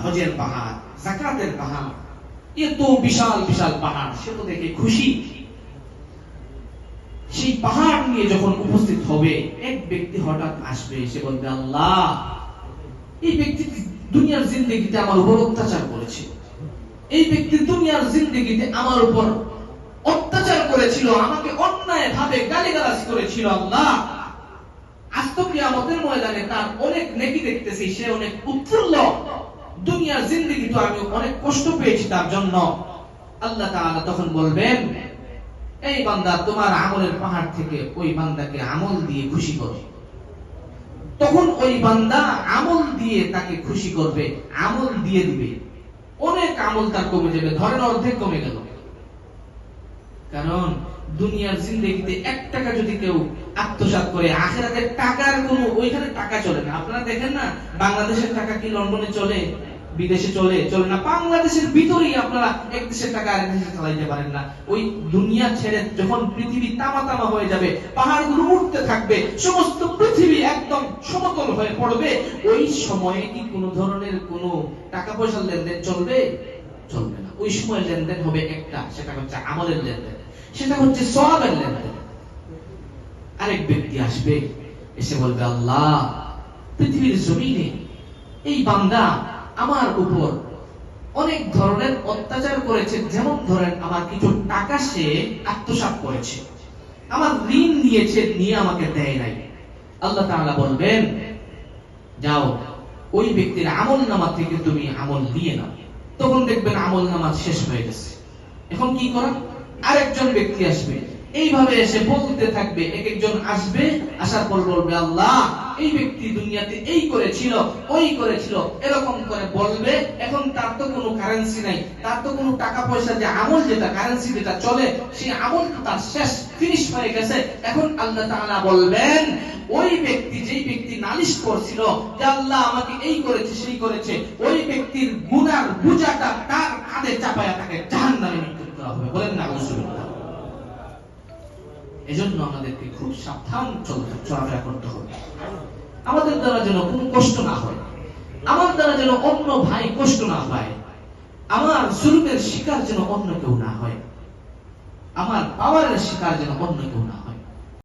হজের পাহাড়, যাকাতের পাহাড়, এত বিশাল বিশাল পাহাড়, সে তো দেখে খুশি। সেই পাহাড় নিয়ে যখন উপস্থিত হবে, এক ব্যক্তি হঠাৎ আসবে, সে বলবে, আল্লাহ, এই ব্যক্তি দুনিয়ার জিন্দেগিতে আমার উপর অত্যাচার করেছে, এই ব্যক্তি দুনিয়ার জিন্দেগিতে আমার উপর অত্যাচার করেছিল, আমাকে অন্যায় ভাবে গালিগালাজ করেছিল। আল্লাহ, আজ তো কিয়ামতের ময়দানে তার অনেক নেকি দেখতেছি, সে অনেক উৎফুল্ল, দুনিয়ার জিন্দেগি তো আমি অনেক কষ্ট পেয়েছি তার জন্য। আল্লাহ তাআলা তখন বলবেন, এই বান্দা, তোমার আমলের পাহাড় থেকে ওই বান্দাকে আমল দিয়ে খুশি করো। তখন ওই বান্দা আমল দিয়ে তাকে খুশি করবে, আমল দিয়ে দিবে, অনেক আমল তার কমে যাবে, ধরেন অর্ধেক কমে গেল। কারণ দুনিয়ার জিন্দেগিতে 1 টাকা যদি কেউ আত্মসাৎ করে, আখিরাতের টাকার কোনো, ওইখানে টাকা চলে না। আপনারা দেখেন না, বাংলাদেশের টাকা কি লন্ডনে চলে, বিদেশে চলে? চলে না। বাংলাদেশের ভিতরেই আপনারা এক দেশের টাকা আরেক দেশে চালাইতে পারেন না। ওই দুনিয়া ছেড়ে যখন পৃথিবী তামা তামা হয়ে যাবে, পাহাড়গুলো উঠতে থাকবে, সমস্ত পৃথিবী একদম সমতল হয়ে পড়বে, ওই সময়ে কি কোনো ধরনের কোনো টাকা পয়সার লেনদেন চলবে? চলবে না। ওই সময় লেনদেন হবে একটা, সেটা হচ্ছে আমলের লেনদেন, সেটা হচ্ছে সওয়াবের লেনদেন। আরেক ব্যক্তি আসবে, এসে বলবে, আল্লাহ, পৃথিবীর জমিনে এই বান্দা আমার উপর অনেক ধরনের অত্যাচার করেছে, যেমন ধরেন আমার কিছু টাকা সে আত্মসাৎ করেছে, আমার ঋণ নিয়েছে, নিয়ে আমাকে দেয় নাই। আল্লাহ তাআলা বলবেন, যাও ওই ব্যক্তির আমলনামা থেকে তুমি আমল দিয়ে নাও। তখন দেখবেন আমলনামা শেষ হয়ে গেছে। এখন কি করা? আরেকজন ব্যক্তি আসবে, এইভাবে এসে বলতে থাকবে, এক একজন আসবে, আসার পর বলবে, আল্লাহ, এই ব্যক্তি দুনিয়াতে এই করেছিল, ওই করেছিল, এরকম করে বলবে। এখন তার তো কোনো কারেন্সি নাই, তার তো কোনো টাকা পয়সা, যে আমল যেটা কারেন্সি যেটা চলে, সেই আমল তার শেষ, ফিনিশ হয়ে গেছে। এখন আল্লাহ তাআলা বলবেন, ওই ব্যক্তি, যেই ব্যক্তি নালিশ করছিল যে আল্লাহ আমাকে এই করেছে সেই করেছে, ওই ব্যক্তির গুনার বোঝাটা তার কাঁধে চাপায়া তাকে জাহান্নামে নিক্ষেপ করা হবে। বলেন না আউযুবিল্লাহ। এজন্য আমাদেরকে খুব সাবধান চলাফেরা করতে হবে। আমাদের দ্বারা যেন কোনো কষ্ট না হয়, আমার দ্বারা যেন অন্য ভাই কষ্ট না পায়, আমার জুলুমের শিকার যেন অন্য কেউ না হয়, আমার পাওয়ারের শিকার যেন অন্য কেউ না হয়।